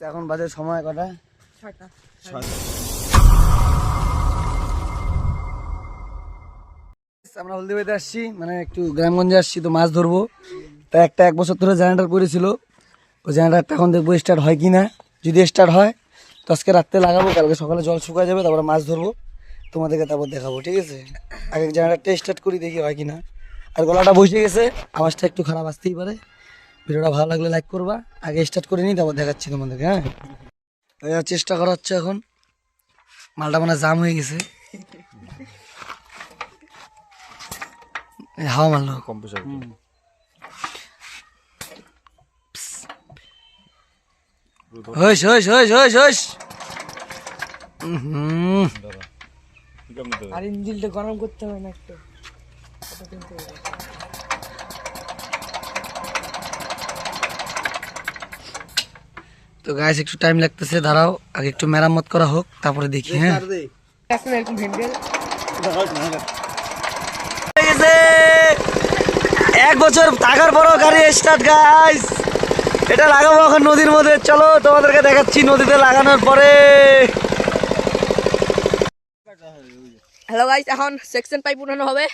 এখন বাজে সময় কটা? 6টা। আমরা হলদিবাড়িতে আসছি, মানে একটু গ্রামগঞ্জে আসছি, তো মাছ ধরবো। তা একটা 1 বছর ধরে জেনারেটর করেছিল, ওই জেনারেটরটা এখন দেখবো স্টার্ট হয় কি না। যদি স্টার্ট হয় তো আজকে রাত্রে লাগাবো, কালকে সকালে জল শুকায় যাবে, তারপরে মাছ ধরবো, তোমাদেরকে তারপর দেখাবো, ঠিক আছে? আগে জেনারেটরটা স্টার্ট করি, দেখি হয় কি না। আর গলাটা বসে গেছে, আওয়াজটা একটু খারাপ আসতেই পারে। ভিডিওটা ভালো লাগলে লাইক করবা। আগে স্টার্ট করে নিই, তারপর দেখাচ্ছি তোমাদেরকে। হ্যাঁ, চেষ্টা করা হচ্ছে এখন। মালটা মানে জাম হয়ে গেছে, হাওয়া মারলো। কম্প্রেসার হইস হইস হইস হইস হইস। আর ইঞ্জিনটা গরম করতে হবে না একটু? তো গাইস একটু টাইম লাগতেছে, দাঁড়াও, আগে একটু মেরামত করা হোক, তারপরে দেখি। হ্যাঁ, এখন এরকম হ্যান্ডেল 1 বছর থাকার পরও গাড়ি স্টার্ট গাইস। এটা লাগাবো এখন নদীর মধ্যে, চলো তোমাদেরকে দেখাচ্ছি নদীতে লাগানোর পরে। হ্যালো গাইস, এখন সেকশন পাইপ উঠানো হবে।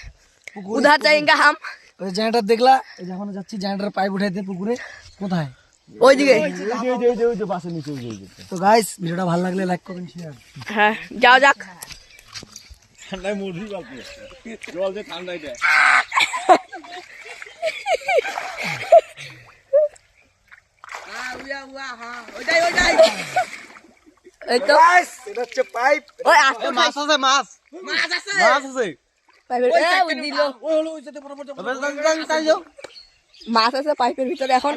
উধার যাएंगे हम। ওই জেনারেটর দেখলা, এই যে এখন যাচ্ছি জেনারেটর পাইপ উঠাইতে পুকুরে। কোথায়? ওইদিকে। তো গাইস ভিডিওটা ভালো লাগলে লাইক করবেন, শেয়ার। হ্যাঁ, যাও যাক। ঠান্ডায় মরবি বাপরে, জল যে ঠান্ডায় দেয়। এই তো গাইস এটা হচ্ছে পাইপ। ওই আস্তে মাছ আছে, মাছ আছে। মাছ আছে। পাইপের ওই দিল। মাছ আছে পাইপের ভিতরে। এখন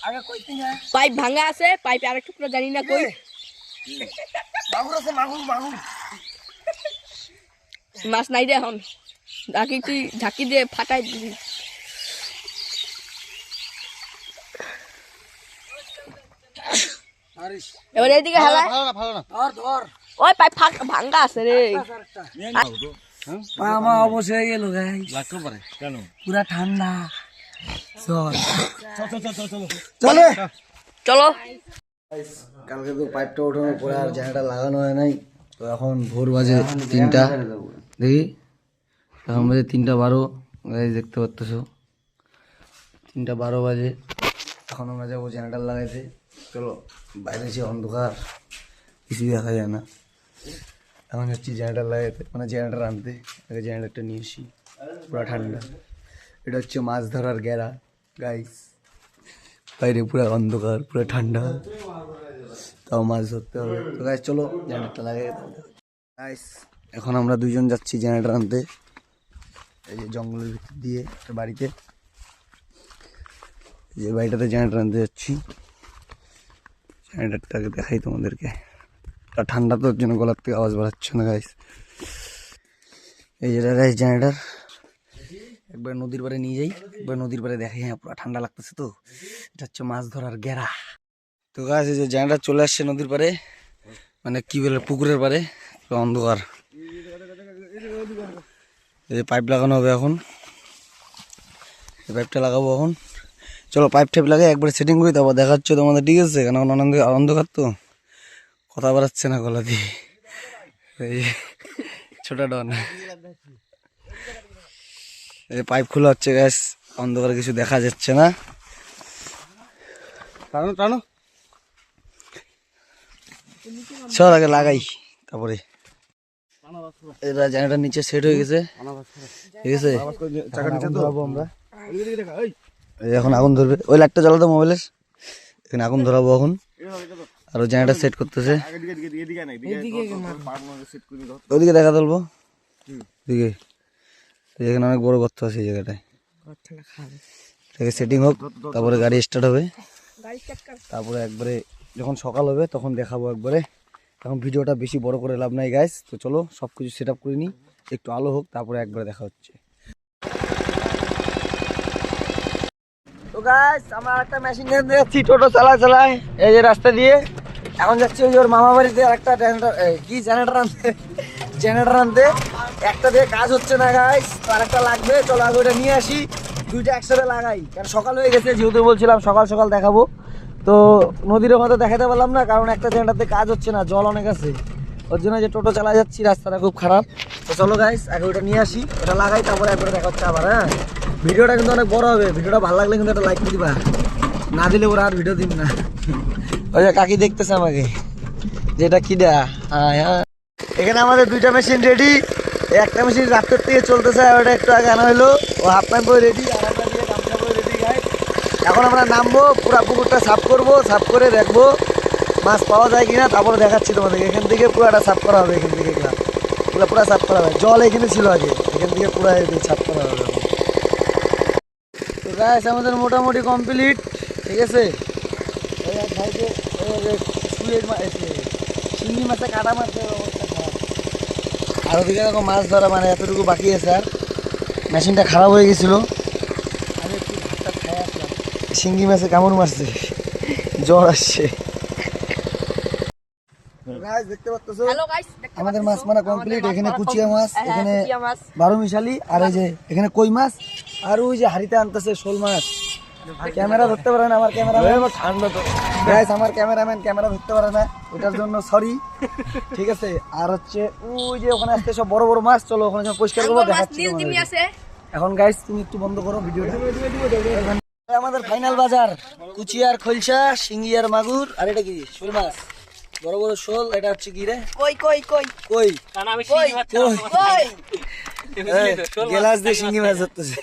আগে কই তিন হ্যাঁ, পাইপ ভাঙা আছে, পাইপে আরেক টুকরো জানি না কই। মাগুর আছে, মাগুর মাগুর। মাছ নাই রে এখন। ঝাঁকি দিয়ে ফাটাই দিবি। আরিস এবার এইদিকে হেলা। ভালো না ধর ধর। ওই পাইপ ভাঙা আছে রে। মামা অবশ্যই হয়ে গেল গাইস, লাগতে পারে কেন? পুরা ঠান্ডা। চল চলো চলে চলো। কালকে তো পাইপটা ওঠানোর পরে আর জেনারেটর লাগানো হয় নাই। তো এখন ভোর বাজে 3টা, দেখি এখন বাজে 3:12। গাইস দেখতে পাচ্ছ 3:12 বাজে। এখন আমরা যাবো জেনারেটর লাগাইতে। চলো, বাইরে সে অন্ধকার, কিছু দেখা যায় না। এখন যাচ্ছি জেনারেটর লাগাইতে, মানে জেনারেটর আনতে। আগে জেনারেটরটা নিয়ে আসি, পুরা ঠান্ডা। এটা হচ্ছে মাছ ধরার গেরা গাইস। বাইরে পুরো অন্ধকার, পুরো ঠান্ডা, তাও মাছ ধরতে হবে। তো গাইস চলো জেনারেটরটা লাগাই। গাইস এখন আমরা দুজন যাচ্ছি জেনারেটর আনতে, এই যে জঙ্গলের ভিতর দিয়ে একটা বাড়িতে। এই যে বাড়িটাতে জেনারেটর আনতে যাচ্ছি। জেনারেটরটাকে দেখাই তোমাদেরকে। আর ঠান্ডা তো, ওর জন্য গলার থেকে আওয়াজ বাড়াচ্ছে না গাইস। এই যেটা গাইস জেনারেটর, একবার নদীর পাড়ে নিয়ে যাই, একবার নদীর পাড়ে দেখাই। হ্যাঁ, পুরো ঠান্ডা লাগতেছে তো। এটা হচ্ছে মাছ ধরার গেরা। তো গাছ এই যে জেনারেটর চলে আসছে নদীর পাড়ে, মানে কি বলে পুকুরের পাড়ে, অন্ধকার। এই যে পাইপ লাগানো হবে এখন, এই পাইপটা লাগাবো এখন। চলো পাইপ টাইপ লাগে একবারে সেটিং করি, তারপর দেখা হচ্ছে তোমাদের, ঠিক আছে? কারণ অন্ধকার তো, কথা বাড়াচ্ছে না গলা দিয়ে। এই যে ছোটা ডন, এই পাইপ খোলা হচ্ছে গ্যাস, অন্ধকারে কিছু দেখা যাচ্ছে না। টানো টানো। চল আগে লাগাই, তারপরে এটা জেনারেটর নিচে সেট হয়ে গেছে, ঠিক আছে? আগুন ধরাবো আমরা। এই এখন আগুন ধরবে, ওই লাইটটা জ্বালাতো মোবাইলের, এখানে আগুন ধরাবো এখন। আর ওই জেনারেটর সেট করতেছে, ওইদিকে দেখা তুলবো, দিকে এখানে অনেক বড় গর্ত আছে এই জায়গাটায়। এটাকে সেটিং হোক, তারপরে গাড়ি স্টার্ট হবে। তারপরে একবারে যখন সকাল হবে তখন দেখাবো একবারে। এখন ভিডিওটা বেশি বড় করে লাভ নাই গাইস। তো চলো সব কিছু সেট আপ করে নিই, একটু আলো হোক, তারপরে একবারে দেখা হচ্ছে। তো গাইস আমরা একটা মেশিন নিয়ে যাচ্ছি, টোটো চালায় এই যে রাস্তা দিয়ে। এখন যাচ্ছি ওই ওর মামা বাড়িতে একটা জেনারেটর আনতে। একটা দিয়ে কাজ হচ্ছে না গাইস, তো আরেকটা লাগবে। চলো আগে ওটা নিয়ে আসি, দুইটা একসাথে লাগাই, কারণ সকাল হয়ে গেছে, যেহেতু বলছিলাম সকাল সকাল দেখাবো। তো নদীর মতো দেখাতে পারলাম না, কারণ একটা জায়গাটাতে কাজ হচ্ছে না, জল অনেক আছে, ওর জন্য যে টোটো চালা যাচ্ছি, রাস্তাটা খুব খারাপ। তো চলো গাইস, আগে ওটা নিয়ে আসি, ওটা লাগাই, তারপরে একবারে দেখা হচ্ছে আবার। হ্যাঁ, ভিডিওটা কিন্তু অনেক বড় হবে, ভিডিওটা ভালো লাগলে কিন্তু একটা লাইক করে দিবা, না দিলে ওরা আর ভিডিও দিন না। ওই যে কাকি দেখতেছে আমাকে, যে এটা কিডা। হ্যাঁ হ্যাঁ, এখানে আমাদের দুইটা মেশিন রেডি, একটা মেশিন রাত্রের থেকে চলতেছে, ওটা একটু আগে আনা হলো, ও হাফ প্যান্ট পরে রেডি, আর একটা দিয়ে গামছা পরে রেডি। গাইস এখন আমরা নামবো, পুরা পুকুরটা সাফ করবো, সাফ করে দেখবো মাছ পাওয়া যায় কিনা, তারপরে দেখাচ্ছি তোমাদেরকে। এখান থেকে পুরাটা সাফ করা হবে, এখান থেকে এগুলো পুরা সাফ করা হবে, জল এখানে ছিল আগে, এখান থেকে পুরা সাফ করা হবে। তো গাইস আমাদের মোটামুটি কমপ্লিট, ঠিক আছে। শিঙি মাছে কাটা মাছের অবস্থা খারাপ, আর ওদিকে দেখো মাছ ধরা মানে এতটুকু বাকি আছে, আর মেশিনটা খারাপ হয়ে গেছিলো। আমি একটু ভাতটা খাই আসলাম, শিঙ্গি মাছে কেমন মারছে, জ্বর আসছে। দেখতে পাচ্ছ হ্যালো গাইস, আমাদের মাছ মারা কমপ্লিট। এখানে কুচিয়া মাছ, এখানে 12 মিশালি, আর এই যে এখানে কই মাছ, আর ওই যে হাড়িতে আনতেছে শোল মাছ। ক্যামেরা ধরতে পারে না আমার ক্যামেরাম্যান, ঠান্ডা তো গাইস, আমার ক্যামেরাম্যান ক্যামেরা ধরতে পারে না, ওটার জন্য সরি, ঠিক আছে। আর হচ্ছে ওই যে ওখানে আসতে সব বড় বড় মাছ, চলো ওখানে পরিষ্কার করবো, দেখাচ্ছি তোমাদেরকে। এখন গাইস তুমি একটু বন্ধ করো ভিডিওটা। আমাদের ফাইনাল বাজার, কুচিয়ার খলসা, শিঙ্গি আর মাগুর, আর এটা কি শোল মাছ, বড় বড় শোল। এটা হচ্ছে কি রে, কই কই কই কই কই কই গেলাস দিয়ে শিঙ্গি মাছ ধরতেছে।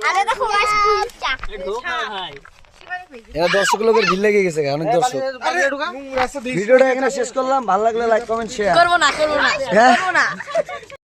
আরে দেখো গাইস, এরা দর্শক লোকের ভিড় লেগে গেছে, অনেক দর্শক। ভিডিওটা এখানে শেষ করলাম, ভালো লাগলে লাইক কমেন্ট শেয়ার করবো না হ্যাঁ করবো না।